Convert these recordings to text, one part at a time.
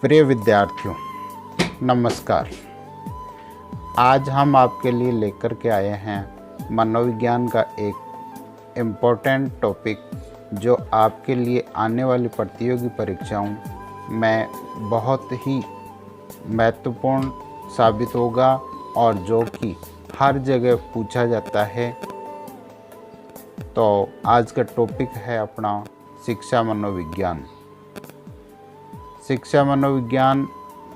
प्रिय विद्यार्थियों, नमस्कार। आज हम आपके लिए लेकर के आए हैं मनोविज्ञान का एक इम्पोर्टेंट टॉपिक जो आपके लिए आने वाली प्रतियोगी परीक्षाओं में बहुत ही महत्वपूर्ण साबित होगा और जो कि हर जगह पूछा जाता है। तो आज का टॉपिक है अपना शिक्षा मनोविज्ञान। शिक्षा मनोविज्ञान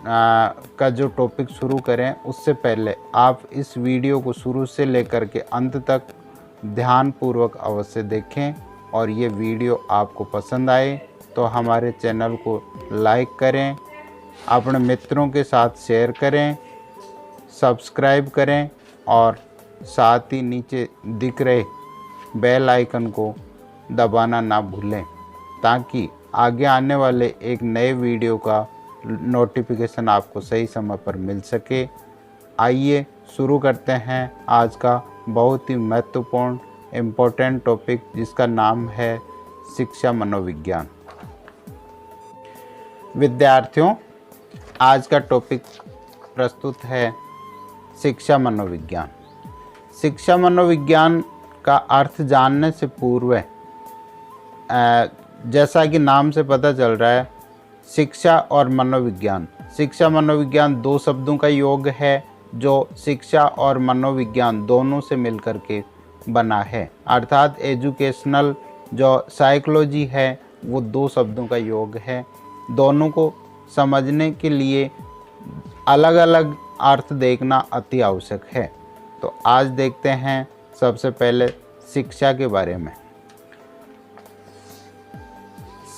का जो टॉपिक शुरू करें उससे पहले आप इस वीडियो को शुरू से लेकर के अंत तक ध्यानपूर्वक अवश्य देखें और ये वीडियो आपको पसंद आए तो हमारे चैनल को लाइक करें, अपने मित्रों के साथ शेयर करें, सब्सक्राइब करें और साथ ही नीचे दिख रहे बेल आइकन को दबाना ना भूलें ताकि आगे आने वाले एक नए वीडियो का नोटिफिकेशन आपको सही समय पर मिल सके। आइए शुरू करते हैं आज का बहुत ही महत्वपूर्ण इम्पोर्टेंट टॉपिक जिसका नाम है शिक्षा मनोविज्ञान। विद्यार्थियों, आज का टॉपिक प्रस्तुत है शिक्षा मनोविज्ञान। शिक्षा मनोविज्ञान का अर्थ जानने से पूर्व जैसा कि नाम से पता चल रहा है, शिक्षा और मनोविज्ञान। शिक्षा मनोविज्ञान दो शब्दों का योग है जो शिक्षा और मनोविज्ञान दोनों से मिलकर के बना है, अर्थात एजुकेशनल जो साइकोलॉजी है वो दो शब्दों का योग है। दोनों को समझने के लिए अलग अलग अर्थ देखना अति आवश्यक है। तो आज देखते हैं सबसे पहले शिक्षा के बारे में।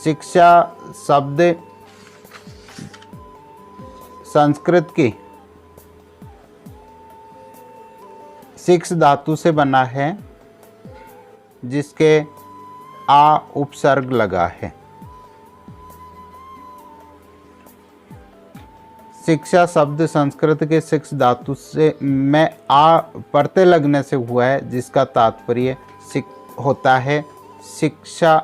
शिक्षा शब्द संस्कृत की शिक्ष धातु से बना है जिसके आ उपसर्ग लगा है। शिक्षा शब्द संस्कृत के शिक्ष धातु से में आ प्रत्यय लगने से हुआ है जिसका तात्पर्य होता है शिक्षा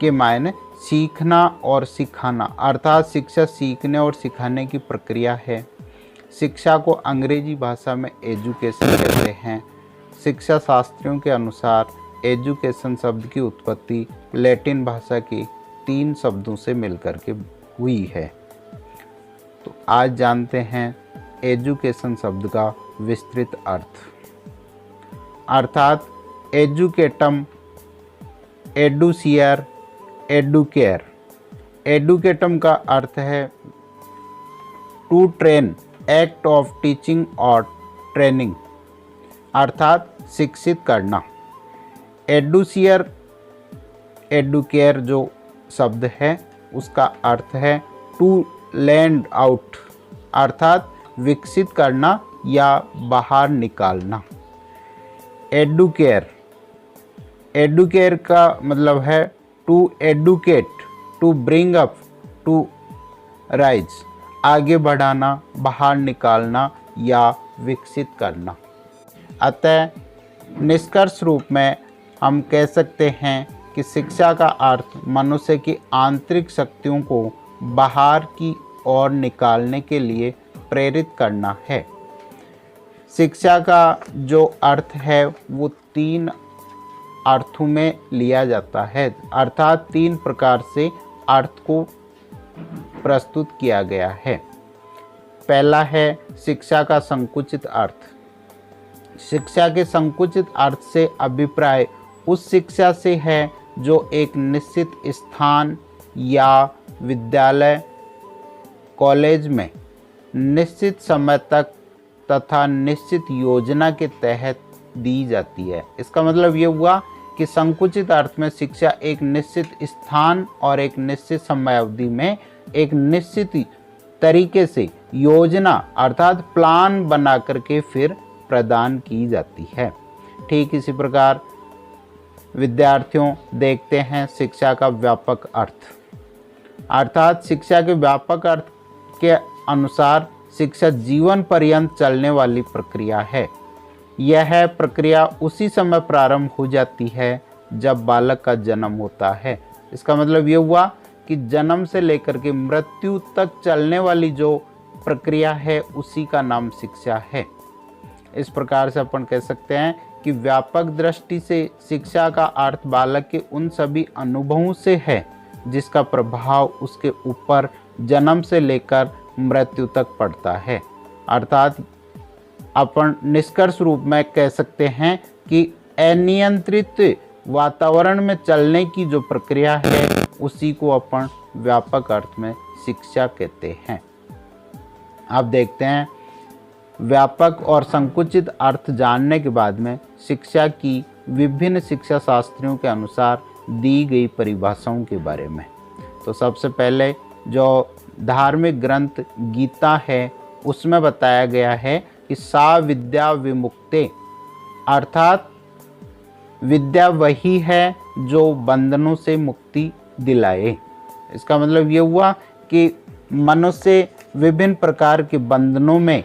के मायने सीखना और सिखाना, अर्थात शिक्षा सीखने और सिखाने की प्रक्रिया है। शिक्षा को अंग्रेजी भाषा में एजुकेशन कहते हैं। शिक्षा शास्त्रियों के अनुसार एजुकेशन शब्द की उत्पत्ति लैटिन भाषा के 3 शब्दों से मिलकर के हुई है। तो आज जानते हैं एजुकेशन शब्द का विस्तृत अर्थ, अर्थात एजुकेटम, एडुसियर, एडुकेयर। एडुकेटम का अर्थ है to train, act of teaching और ट्रेनिंग, अर्थात शिक्षित करना। एडुसियर, एडुकेयर जो शब्द है उसका अर्थ है टू लैंड आउट, अर्थात विकसित करना या बाहर निकालना। एडुकेयर, एडुकेयर का मतलब है to educate, to bring up, to raise, आगे बढ़ाना, बाहर निकालना या विकसित करना। अतः निष्कर्ष रूप में हम कह सकते हैं कि शिक्षा का अर्थ मनुष्य की आंतरिक शक्तियों को बाहर की ओर निकालने के लिए प्रेरित करना है। शिक्षा का जो अर्थ है वो 3 अर्थों में लिया जाता है, अर्थात 3 प्रकार से अर्थ को प्रस्तुत किया गया है। पहला है शिक्षा का संकुचित अर्थ। शिक्षा के संकुचित अर्थ से अभिप्राय उस शिक्षा से है जो एक निश्चित स्थान या विद्यालय, कॉलेज में निश्चित समय तक तथा निश्चित योजना के तहत दी जाती है। इसका मतलब ये हुआ कि संकुचित अर्थ में शिक्षा एक निश्चित स्थान और एक निश्चित समय अवधि में एक निश्चित तरीके से योजना अर्थात प्लान बना करके फिर प्रदान की जाती है। ठीक इसी प्रकार विद्यार्थियों देखते हैं शिक्षा का व्यापक अर्थ, अर्थात शिक्षा के व्यापक अर्थ के अनुसार शिक्षा जीवन पर्यंत चलने वाली प्रक्रिया है। यह प्रक्रिया उसी समय प्रारंभ हो जाती है जब बालक का जन्म होता है। इसका मतलब ये हुआ कि जन्म से लेकर के मृत्यु तक चलने वाली जो प्रक्रिया है उसी का नाम शिक्षा है। इस प्रकार से अपन कह सकते हैं कि व्यापक दृष्टि से शिक्षा का अर्थ बालक के उन सभी अनुभवों से है जिसका प्रभाव उसके ऊपर जन्म से लेकर मृत्यु तक पड़ता है। अर्थात अपन निष्कर्ष रूप में कह सकते हैं कि अनियंत्रित वातावरण में चलने की जो प्रक्रिया है उसी को अपन व्यापक अर्थ में शिक्षा कहते हैं। अब देखते हैं व्यापक और संकुचित अर्थ जानने के बाद में शिक्षा की विभिन्न शिक्षा शास्त्रियों के अनुसार दी गई परिभाषाओं के बारे में। तो सबसे पहले जो धार्मिक ग्रंथ गीता है उसमें बताया गया है कि सा विद्या विमुक्ते, अर्थात विद्या वही है जो बंधनों से मुक्ति दिलाए। इसका मतलब ये हुआ कि मनुष्य विभिन्न प्रकार के बंधनों में,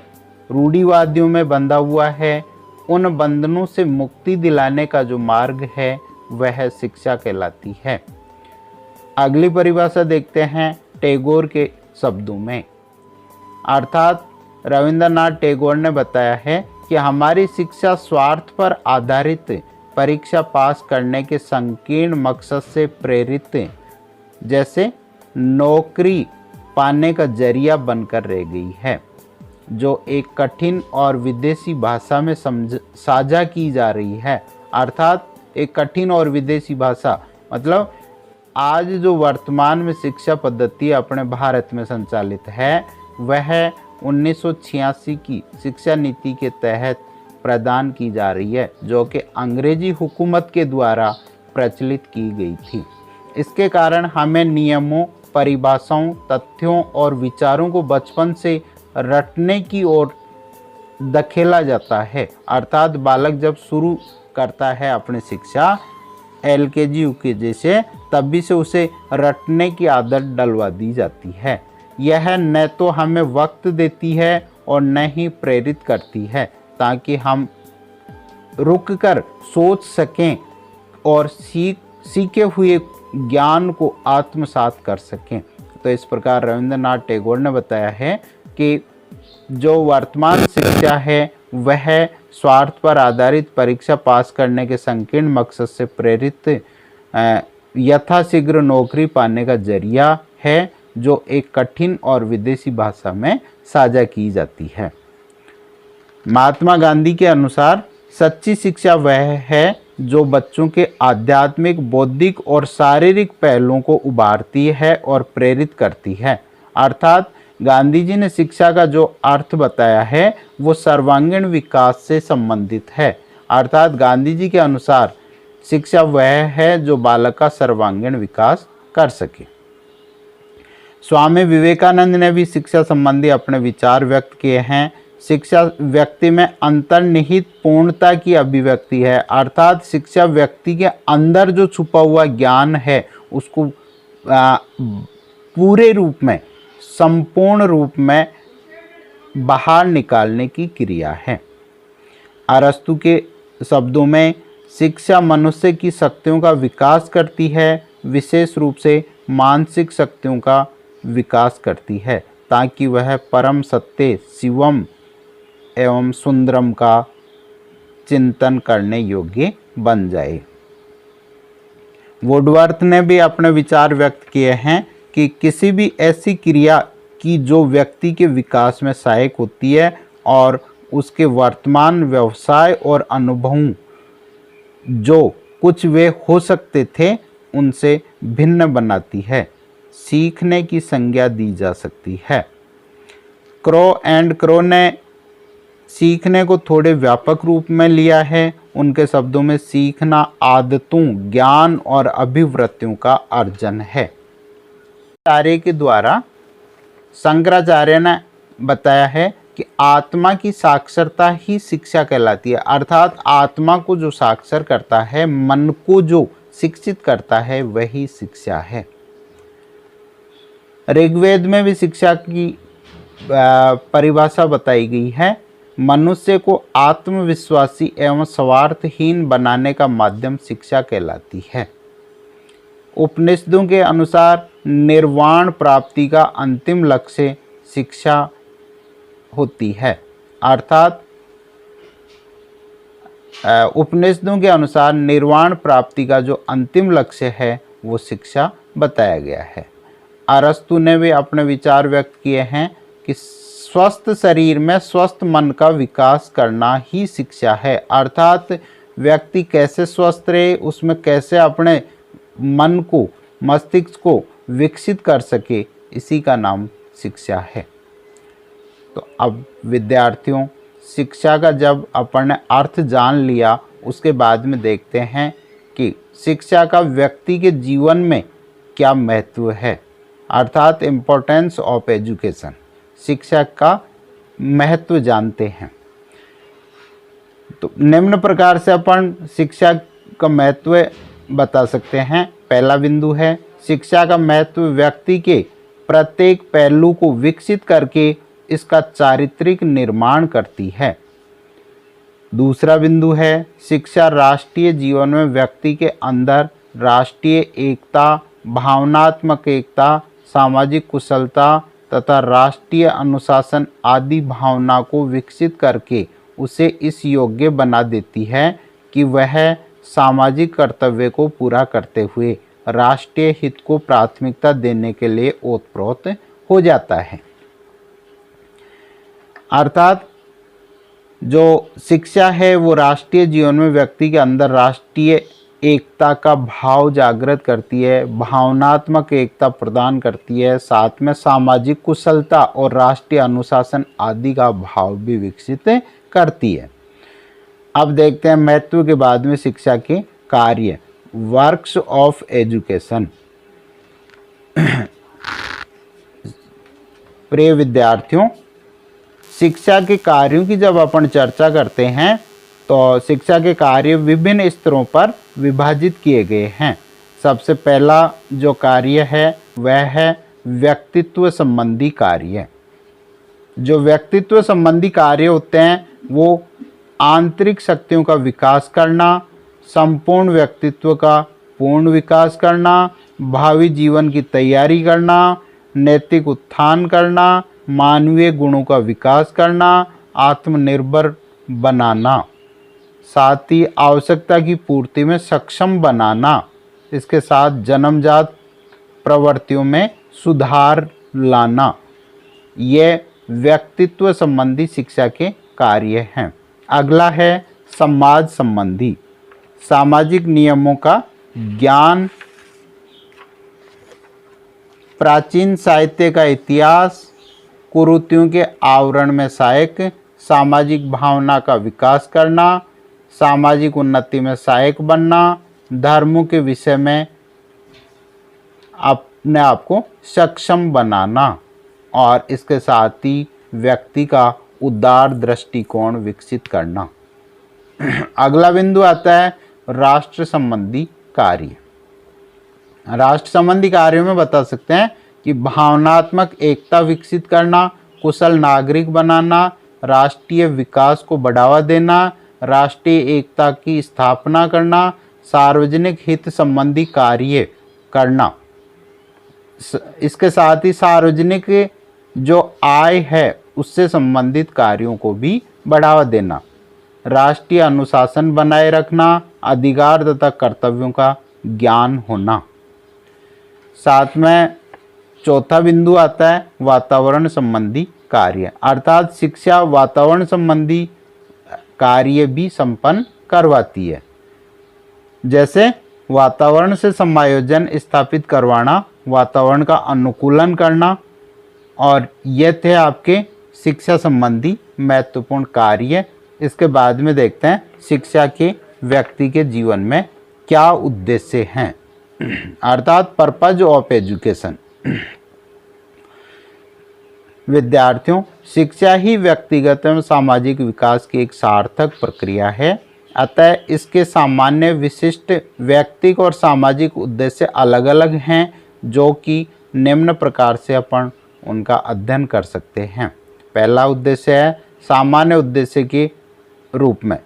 रूढ़िवादियों में बंधा हुआ है, उन बंधनों से मुक्ति दिलाने का जो मार्ग है वह शिक्षा कहलाती है। अगली परिभाषा देखते हैं टैगोर के शब्दों में। अर्थात रविंद्रनाथ टैगोर ने बताया है कि हमारी शिक्षा स्वार्थ पर आधारित परीक्षा पास करने के संकीर्ण मकसद से प्रेरित, जैसे नौकरी पाने का जरिया बनकर रह गई है, जो एक कठिन और विदेशी भाषा में साझा की जा रही है। अर्थात एक कठिन और विदेशी भाषा मतलब आज जो वर्तमान में शिक्षा पद्धति अपने भारत में संचालित है वह 1986 की शिक्षा नीति के तहत प्रदान की जा रही है, जो कि अंग्रेजी हुकूमत के द्वारा प्रचलित की गई थी। इसके कारण हमें नियमों, परिभाषाओं, तथ्यों और विचारों को बचपन से रटने की ओर धकेला जाता है। अर्थात बालक जब शुरू करता है अपनी शिक्षा LKG UKG से, तभी से उसे रटने की आदत डलवा दी जाती है। यह न तो हमें वक्त देती है और न ही प्रेरित करती है ताकि हम रुक कर सोच सकें और सीखे हुए ज्ञान को आत्मसात कर सकें। तो इस प्रकार रविंद्रनाथ टैगोर ने बताया है कि जो वर्तमान शिक्षा है वह स्वार्थ पर आधारित परीक्षा पास करने के संकीर्ण मकसद से प्रेरित यथाशीघ्र नौकरी पाने का जरिया है, जो एक कठिन और विदेशी भाषा में साझा की जाती है। महात्मा गांधी के अनुसार सच्ची शिक्षा वह है जो बच्चों के आध्यात्मिक, बौद्धिक और शारीरिक पहलुओं को उभारती है और प्रेरित करती है। अर्थात गांधी जी ने शिक्षा का जो अर्थ बताया है वो सर्वांगीण विकास से संबंधित है। अर्थात गांधी जी के अनुसार शिक्षा वह है जो बालक का सर्वांगीण विकास कर सके। स्वामी विवेकानंद ने भी शिक्षा संबंधी अपने विचार व्यक्त किए हैं। शिक्षा व्यक्ति में अंतर्निहित पूर्णता की अभिव्यक्ति है। अर्थात शिक्षा व्यक्ति के अंदर जो छुपा हुआ ज्ञान है उसको पूरे रूप में, संपूर्ण रूप में बाहर निकालने की क्रिया है। अरस्तु के शब्दों में शिक्षा मनुष्य की शक्तियों का विकास करती है, विशेष रूप से मानसिक शक्तियों का विकास करती है, ताकि वह परम सत्य, शिवम एवं सुंदरम का चिंतन करने योग्य बन जाए। वुडवर्थ ने भी अपने विचार व्यक्त किए हैं कि किसी भी ऐसी क्रिया की जो व्यक्ति के विकास में सहायक होती है और उसके वर्तमान व्यवसाय और अनुभवों जो कुछ वे हो सकते थे उनसे भिन्न बनाती है, सीखने की संज्ञा दी जा सकती है। क्रो ने सीखने को थोड़े व्यापक रूप में लिया है। उनके शब्दों में सीखना आदतों, ज्ञान और अभिवृत्तियों का अर्जन है। आचार्य के द्वारा शंकराचार्य ने बताया है कि आत्मा की साक्षरता ही शिक्षा कहलाती है। अर्थात आत्मा को जो साक्षर करता है, मन को जो शिक्षित करता है, वही शिक्षा है। ऋग्वेद में भी शिक्षा की परिभाषा बताई गई है। मनुष्य को आत्मविश्वासी एवं स्वार्थहीन बनाने का माध्यम शिक्षा कहलाती है। उपनिषदों के अनुसार निर्वाण प्राप्ति का अंतिम लक्ष्य शिक्षा होती है। अर्थात उपनिषदों के अनुसार निर्वाण प्राप्ति का जो अंतिम लक्ष्य है वो शिक्षा बताया गया है। अरस्तु ने भी अपने विचार व्यक्त किए हैं कि स्वस्थ शरीर में स्वस्थ मन का विकास करना ही शिक्षा है। अर्थात व्यक्ति कैसे स्वस्थ रहे, उसमें कैसे अपने मन को, मस्तिष्क को विकसित कर सके, इसी का नाम शिक्षा है। तो अब विद्यार्थियों, शिक्षा का जब अपन ने अर्थ जान लिया, उसके बाद में देखते हैं कि शिक्षा का व्यक्ति के जीवन में क्या महत्व है, अर्थात इम्पोर्टेंस ऑफ एजुकेशन। शिक्षा का महत्व जानते हैं। तो निम्न प्रकार से अपन शिक्षा का महत्व बता सकते हैं। पहला बिंदु है, शिक्षा का महत्व व्यक्ति के प्रत्येक पहलू को विकसित करके इसका चारित्रिक निर्माण करती है। दूसरा बिंदु है, शिक्षा राष्ट्रीय जीवन में व्यक्ति के अंदर राष्ट्रीय एकता, भावनात्मक एकता, सामाजिक कुशलता तथा राष्ट्रीय अनुशासन आदि भावना को विकसित करके उसे इस योग्य बना देती है कि वह सामाजिक कर्तव्य को पूरा करते हुए राष्ट्रीय हित को प्राथमिकता देने के लिए ओतप्रोत हो जाता है। अर्थात जो शिक्षा है वो राष्ट्रीय जीवन में व्यक्ति के अंदर राष्ट्रीय एकता का भाव जागृत करती है, भावनात्मक एकता प्रदान करती है, साथ में सामाजिक कुशलता और राष्ट्रीय अनुशासन आदि का भाव भी विकसित करती है। अब देखते हैं महत्व के बाद में शिक्षा के कार्य, वर्क्स ऑफ एजुकेशन। प्रिय विद्यार्थियों, शिक्षा के कार्यों की जब अपन चर्चा करते हैं तो शिक्षा के कार्य विभिन्न स्तरों पर विभाजित किए गए हैं। सबसे पहला जो कार्य है वह है व्यक्तित्व संबंधी कार्य। जो व्यक्तित्व संबंधी कार्य होते हैं वो आंतरिक शक्तियों का विकास करना, संपूर्ण व्यक्तित्व का पूर्ण विकास करना, भावी जीवन की तैयारी करना, नैतिक उत्थान करना, मानवीय गुणों का विकास करना, आत्मनिर्भर बनाना, साथ ही आवश्यकता की पूर्ति में सक्षम बनाना, इसके साथ जन्मजात प्रवृत्तियों में सुधार लाना, ये व्यक्तित्व संबंधी शिक्षा के कार्य हैं। अगला है समाज संबंधी, सामाजिक नियमों का ज्ञान, प्राचीन साहित्य का इतिहास, कुरीतियों के आवरण में सहायक, सामाजिक भावना का विकास करना, सामाजिक उन्नति में सहायक बनना, धर्मों के विषय में अपने आप को सक्षम बनाना और इसके साथ ही व्यक्ति का उदार दृष्टिकोण विकसित करना। अगला बिंदु आता है राष्ट्र संबंधी कार्य। राष्ट्र संबंधी कार्यों में बता सकते हैं कि भावनात्मक एकता विकसित करना, कुशल नागरिक बनाना, राष्ट्रीय विकास को बढ़ावा देना, राष्ट्रीय एकता की स्थापना करना, सार्वजनिक हित संबंधी कार्य करना, इसके साथ ही सार्वजनिक जो आय है उससे संबंधित कार्यों को भी बढ़ावा देना, राष्ट्रीय अनुशासन बनाए रखना, अधिकार तथा कर्तव्यों का ज्ञान होना। साथ में चौथा बिंदु आता है वातावरण संबंधी कार्य, अर्थात शिक्षा वातावरण संबंधी कार्य भी संपन्न करवाती है। जैसे वातावरण से समायोजन स्थापित करवाना, वातावरण का अनुकूलन करना, और ये थे आपके शिक्षा संबंधी महत्वपूर्ण कार्य। इसके बाद में देखते हैं शिक्षा के व्यक्ति के जीवन में क्या उद्देश्य हैं, अर्थात पर्पज ऑफ एजुकेशन। विद्यार्थियों, शिक्षा ही व्यक्तिगत एवं सामाजिक विकास की एक सार्थक प्रक्रिया है। अतः इसके सामान्य, विशिष्ट, व्यक्तिगत और सामाजिक उद्देश्य अलग अलग हैं, जो कि निम्न प्रकार से अपन उनका अध्ययन कर सकते हैं। पहला उद्देश्य है सामान्य उद्देश्य के रूप में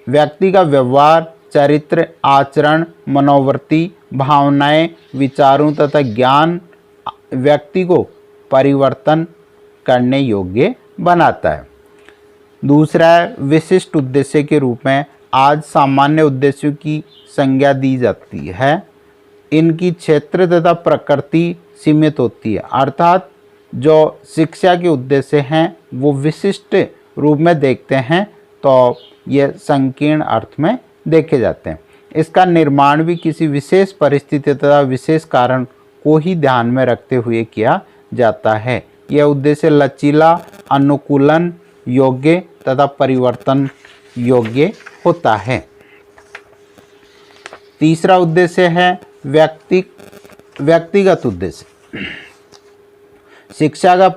व्यक्ति का व्यवहार, चरित्र, आचरण, मनोवृत्ति, भावनाएं, विचारों तथा ज्ञान व्यक्ति को परिवर्तन करने योग्य बनाता है। दूसरा है विशिष्ट उद्देश्य के रूप में आज सामान्य उद्देश्यों की संज्ञा दी जाती है। इनकी क्षेत्र तथा प्रकृति सीमित होती है, अर्थात जो शिक्षा के उद्देश्य हैं वो विशिष्ट रूप में देखते हैं तो ये संकीर्ण अर्थ में देखे जाते हैं। इसका निर्माण भी किसी विशेष परिस्थिति तथा विशेष कारण को ही ध्यान में रखते हुए किया जाता है। यह उद्देश्य लचीला, अनुकूलन योग्य तथा परिवर्तन योग्य होता है। तीसरा उद्देश्य है व्यक्तिगत उद्देश्य। शिक्षा का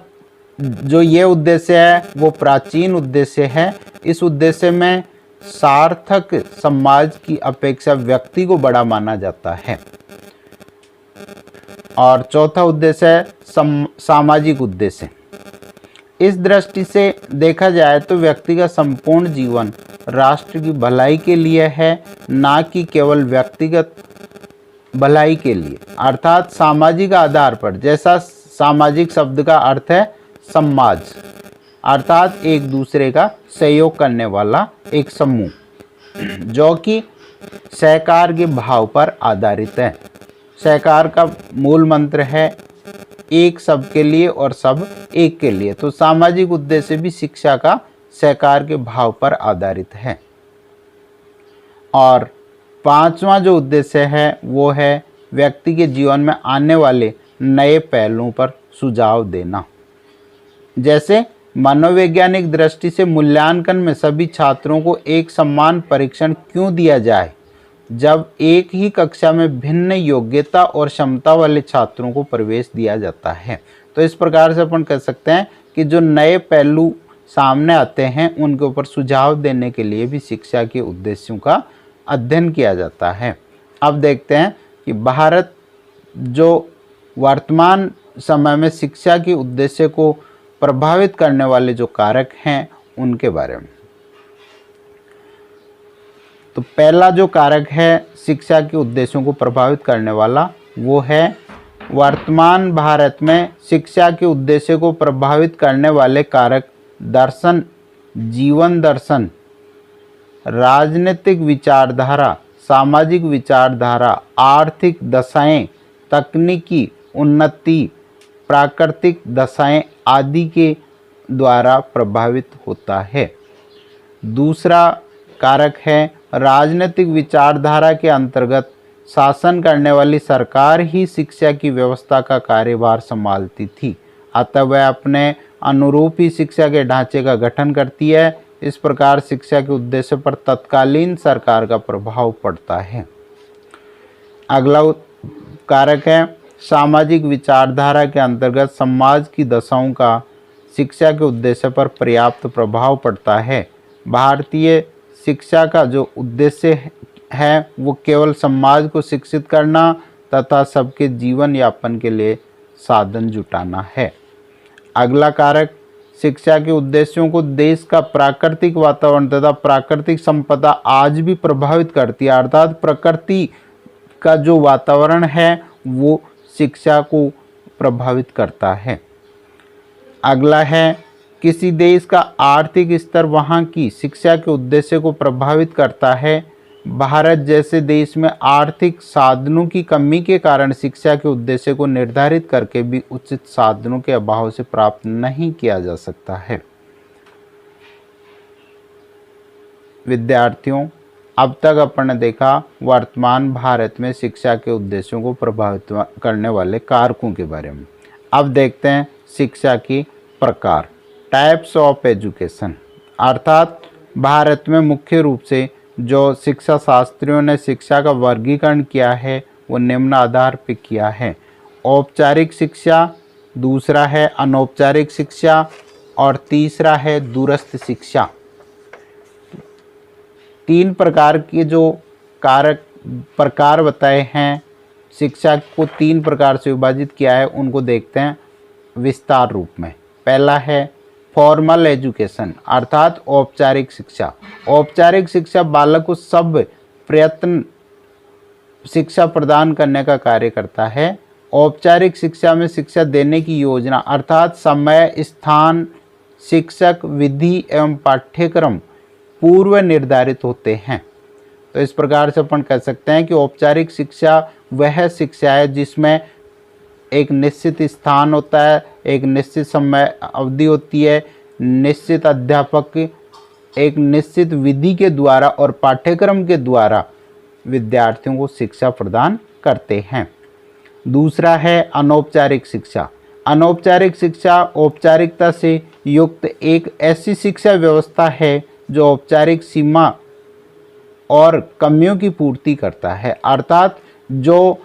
जो ये उद्देश्य है वो प्राचीन उद्देश्य है। इस उद्देश्य में सार्थक समाज की अपेक्षा व्यक्ति को बड़ा माना जाता है। और चौथा उद्देश्य है सामाजिक उद्देश्य। इस दृष्टि से देखा जाए तो व्यक्ति का संपूर्ण जीवन राष्ट्र की भलाई के लिए है, ना कि केवल व्यक्तिगत भलाई के लिए, अर्थात सामाजिक आधार पर। जैसा सामाजिक शब्द का अर्थ है समाज, अर्थात एक दूसरे का सहयोग करने वाला एक समूह, जो कि सहकार के भाव पर आधारित है। सहकार का मूल मंत्र है एक सबके लिए और सब एक के लिए। तो सामाजिक उद्देश्य भी शिक्षा का सहकार के भाव पर आधारित है। और पांचवा जो उद्देश्य है वो है व्यक्ति के जीवन में आने वाले नए पहलुओं पर सुझाव देना। जैसे मनोवैज्ञानिक दृष्टि से मूल्यांकन में सभी छात्रों को एक समान परीक्षण क्यों दिया जाए, जब एक ही कक्षा में भिन्न योग्यता और क्षमता वाले छात्रों को प्रवेश दिया जाता है। तो इस प्रकार से अपन कह सकते हैं कि जो नए पहलू सामने आते हैं उनके ऊपर सुझाव देने के लिए भी शिक्षा के उद्देश्यों का अध्ययन किया जाता है। अब देखते हैं कि भारत जो वर्तमान समय में शिक्षा के उद्देश्य को प्रभावित करने वाले जो कारक हैं उनके बारे में। तो पहला जो कारक है शिक्षा के उद्देश्यों को प्रभावित करने वाला वो है वर्तमान भारत में शिक्षा के उद्देश्य को प्रभावित करने वाले कारक दर्शन, जीवन दर्शन, राजनीतिक विचारधारा, सामाजिक विचारधारा, आर्थिक दशाएं, तकनीकी उन्नति, प्राकृतिक दशाएं आदि के द्वारा प्रभावित होता है। दूसरा कारक है राजनीतिक विचारधारा के अंतर्गत शासन करने वाली सरकार ही शिक्षा की व्यवस्था का कार्यभार संभालती थी, अतः वह अपने अनुरूप ही शिक्षा के ढांचे का गठन करती है। इस प्रकार शिक्षा के उद्देश्य पर तत्कालीन सरकार का प्रभाव पड़ता है। अगला कारक है सामाजिक विचारधारा के अंतर्गत समाज की दशाओं का शिक्षा के उद्देश्य पर पर्याप्त प्रभाव पड़ता है। भारतीय शिक्षा का जो उद्देश्य है वो केवल समाज को शिक्षित करना तथा सबके जीवन यापन के लिए साधन जुटाना है। अगला कारक शिक्षा के उद्देश्यों को देश का प्राकृतिक वातावरण तथा प्राकृतिक संपदा आज भी प्रभावित करती है, अर्थात प्रकृति का जो वातावरण है वो शिक्षा को प्रभावित करता है। अगला है किसी देश का आर्थिक स्तर वहाँ की शिक्षा के उद्देश्य को प्रभावित करता है। भारत जैसे देश में आर्थिक साधनों की कमी के कारण शिक्षा के उद्देश्य को निर्धारित करके भी उचित साधनों के अभाव से प्राप्त नहीं किया जा सकता है। विद्यार्थियों, अब तक अपन ने देखा वर्तमान भारत में शिक्षा के उद्देश्यों को प्रभावित करने वाले कारकों के बारे में। अब देखते हैं शिक्षा की प्रकार, टाइप्स ऑफ एजुकेशन, अर्थात भारत में मुख्य रूप से जो शिक्षा शास्त्रियों ने शिक्षा का वर्गीकरण किया है वो निम्न आधार पर किया है। औपचारिक शिक्षा, दूसरा है अनौपचारिक शिक्षा और तीसरा है दूरस्थ शिक्षा। तीन प्रकार के जो प्रकार बताए हैं, शिक्षा को तीन प्रकार से विभाजित किया है, उनको देखते हैं विस्तार रूप में। पहला है फॉर्मल एजुकेशन, अर्थात औपचारिक शिक्षा। औपचारिक शिक्षा बालक को सब प्रयत्न शिक्षा प्रदान करने का कार्य करता है। औपचारिक शिक्षा में शिक्षा देने की योजना अर्थात समय, स्थान, शिक्षक, विधि एवं पाठ्यक्रम पूर्व निर्धारित होते हैं। तो इस प्रकार से अपन कह सकते हैं कि औपचारिक शिक्षा वह शिक्षा है जिसमें एक निश्चित स्थान होता है, एक निश्चित समय अवधि होती है, निश्चित अध्यापक एक निश्चित विधि के द्वारा और पाठ्यक्रम के द्वारा विद्यार्थियों को शिक्षा प्रदान करते हैं। दूसरा है अनौपचारिक शिक्षा। अनौपचारिक शिक्षा औपचारिकता से युक्त एक ऐसी शिक्षा व्यवस्था है जो औपचारिक सीमा और कमियों की पूर्ति करता है। अर्थात जो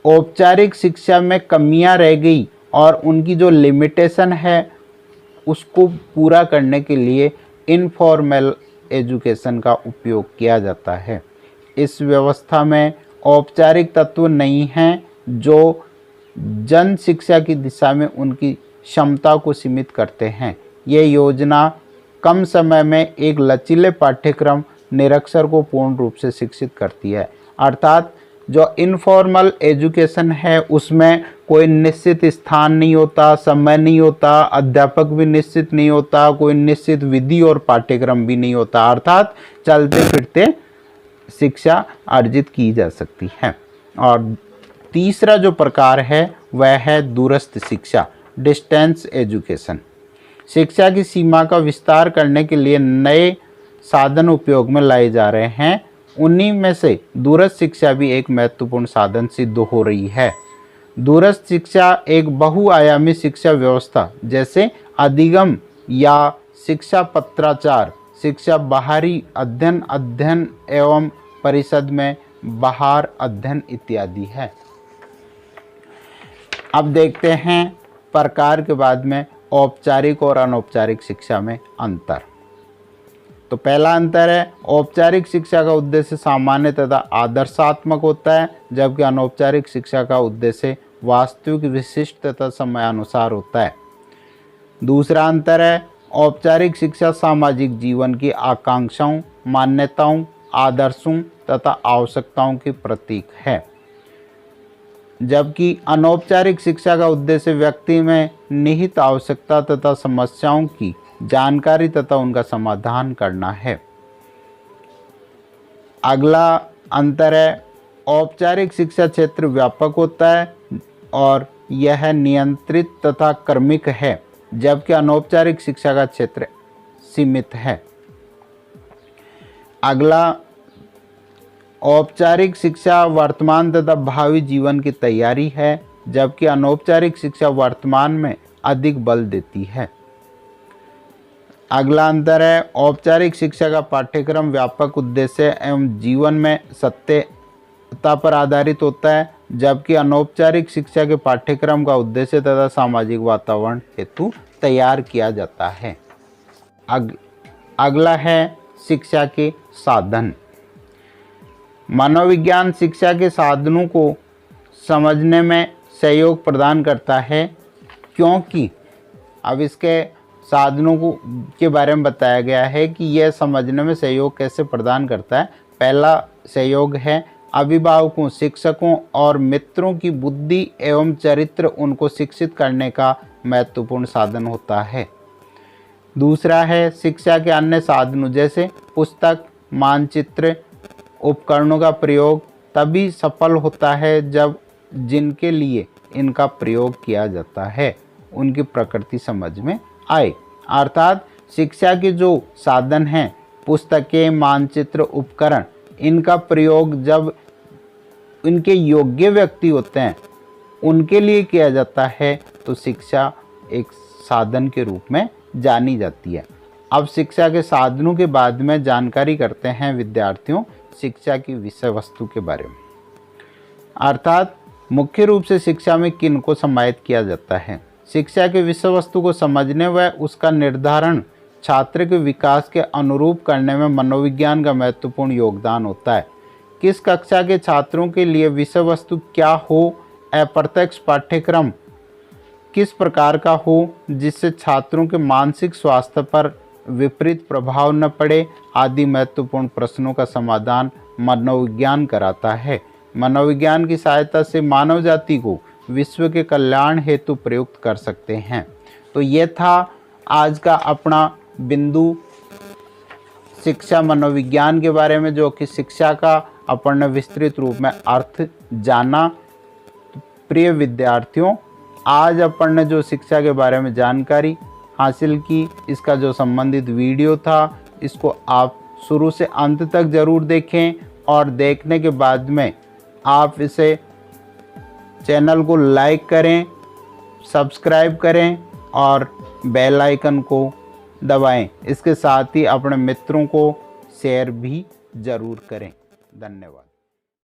औपचारिक शिक्षा में कमियां रह गई और उनकी जो लिमिटेशन है उसको पूरा करने के लिए इनफॉर्मल एजुकेशन का उपयोग किया जाता है। इस व्यवस्था में औपचारिक तत्व नहीं हैं जो जन शिक्षा की दिशा में उनकी क्षमता को सीमित करते हैं। ये योजना कम समय में एक लचीले पाठ्यक्रम निरक्षर को पूर्ण रूप से शिक्षित करती है। अर्थात जो इनफॉर्मल एजुकेशन है उसमें कोई निश्चित स्थान नहीं होता, समय नहीं होता, अध्यापक भी निश्चित नहीं होता, कोई निश्चित विधि और पाठ्यक्रम भी नहीं होता। अर्थात चलते फिरते शिक्षा अर्जित की जा सकती है। और तीसरा जो प्रकार है वह है दूरस्थ शिक्षा, डिस्टेंस एजुकेशन। शिक्षा की सीमा का विस्तार करने के लिए नए साधन उपयोग में लाए जा रहे हैं। उन्हीं में से दूरस्थ शिक्षा भी एक महत्वपूर्ण साधन सिद्ध हो रही है। दूरस्थ शिक्षा एक बहुआयामी शिक्षा व्यवस्था जैसे अधिगम या शिक्षा पत्राचार, शिक्षा बाहरी अध्ययन एवं परिषद में बाहर अध्ययन इत्यादि है। अब देखते हैं प्रकार के बाद में औपचारिक और अनौपचारिक शिक्षा में अंतर। तो पहला अंतर है औपचारिक शिक्षा का उद्देश्य सामान्य तथा आदर्शात्मक होता है, जबकि अनौपचारिक शिक्षा का उद्देश्य वास्तविक, विशिष्ट तथा समयानुसार होता है। दूसरा अंतर है औपचारिक शिक्षा सामाजिक जीवन की आकांक्षाओं, मान्यताओं, आदर्शों तथा आवश्यकताओं की प्रतीक है, जबकि अनौपचारिक शिक्षा का उद्देश्य व्यक्ति में निहित आवश्यकता तथा समस्याओं की जानकारी तथा उनका समाधान करना है। अगला अंतर है औपचारिक शिक्षा क्षेत्र व्यापक होता है और यह नियंत्रित तथा क्रमिक है, जबकि अनौपचारिक शिक्षा का क्षेत्र सीमित है। अगला औपचारिक शिक्षा वर्तमान तथा भावी जीवन की तैयारी है, जबकि अनौपचारिक शिक्षा वर्तमान में अधिक बल देती है। अगला अंतर है औपचारिक शिक्षा का पाठ्यक्रम व्यापक उद्देश्य एवं जीवन में सत्यता पर आधारित होता है, जबकि अनौपचारिक शिक्षा के पाठ्यक्रम का उद्देश्य तथा सामाजिक वातावरण हेतु तैयार किया जाता है। अगला है शिक्षा के साधन। मनोविज्ञान शिक्षा के साधनों को समझने में सहयोग प्रदान करता है, क्योंकि अब इसके साधनों के बारे में बताया गया है कि यह समझने में सहयोग कैसे प्रदान करता है। पहला सहयोग है अभिभावकों, शिक्षकों और मित्रों की बुद्धि एवं चरित्र उनको शिक्षित करने का महत्वपूर्ण साधन होता है। दूसरा है शिक्षा के अन्य साधनों जैसे पुस्तक, मानचित्र, उपकरणों का प्रयोग तभी सफल होता है जब जिनके लिए इनका प्रयोग किया जाता है उनकी प्रकृति समझ में आए। अर्थात शिक्षा के जो साधन हैं, पुस्तकें, मानचित्र, उपकरण, इनका प्रयोग जब इनके योग्य व्यक्ति होते हैं उनके लिए किया जाता है तो शिक्षा एक साधन के रूप में जानी जाती है। अब शिक्षा के साधनों के बाद में जानकारी करते हैं विद्यार्थियों शिक्षा की विषय वस्तु के बारे में। अर्थात मुख्य रूप से शिक्षा में किन को समाहित किया जाता है। शिक्षा के विषय वस्तु को समझने व उसका निर्धारण छात्र के विकास के अनुरूप करने में मनोविज्ञान का महत्वपूर्ण योगदान होता है। किस कक्षा के छात्रों के लिए विषय वस्तु क्या हो, अप्रत्यक्ष पाठ्यक्रम किस प्रकार का हो जिससे छात्रों के मानसिक स्वास्थ्य पर विपरीत प्रभाव न पड़े आदि महत्वपूर्ण प्रश्नों का समाधान मनोविज्ञान कराता है। मनोविज्ञान की सहायता से मानव जाति को विश्व के कल्याण हेतु प्रयुक्त कर सकते हैं। तो ये था आज का अपना बिंदु शिक्षा मनोविज्ञान के बारे में, जो कि शिक्षा का अपन ने विस्तृत रूप में अर्थ जाना। प्रिय विद्यार्थियों, आज अपन ने जो शिक्षा के बारे में जानकारी हासिल की, इसका जो संबंधित वीडियो था, इसको आप शुरू से अंत तक ज़रूर देखें और देखने के बाद में आप इसे चैनल को लाइक करें, सब्सक्राइब करें और बेल आइकन को दबाएं। इसके साथ ही अपने मित्रों को शेयर भी ज़रूर करें। धन्यवाद।